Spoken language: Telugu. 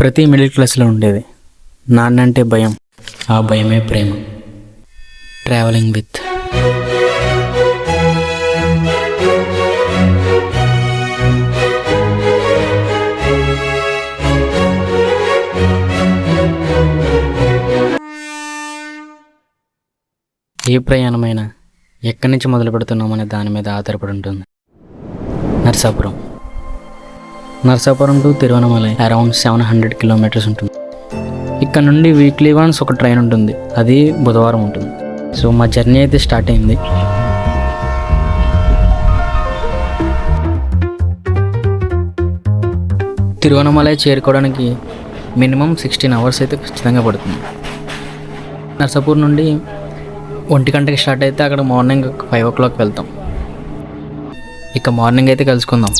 ప్రతి మిడిల్ క్లాస్లో ఉండేది. నాన్నంటే భయం, ఆ భయమే ప్రేమ. ట్రావెలింగ్ విత్ ఏ ప్రయాణమైనా ఎక్కడి నుంచి మొదలు పెడుతున్నామనే దాని మీద ఆధారపడి ఉంటుంది. Narsapuram to Tiruvannamalai around 700 kilometres ఉంటుంది. ఇక్కడ నుండి వీక్లీ వన్స్ ఒక ట్రైన్ ఉంటుంది, అది బుధవారం ఉంటుంది. సో మా జర్నీ అయితే స్టార్ట్ అయింది. తిరువనమలై చేరుకోవడానికి మినిమం 16 అవర్స్ అయితే ఖచ్చితంగా పడుతుంది. నర్సాపూర్ నుండి 1 గంటకి స్టార్ట్ అయితే అక్కడ మార్నింగ్ 5 o'clock వెళ్తాం. ఇక మార్నింగ్ అయితే కలుసుకుందాం.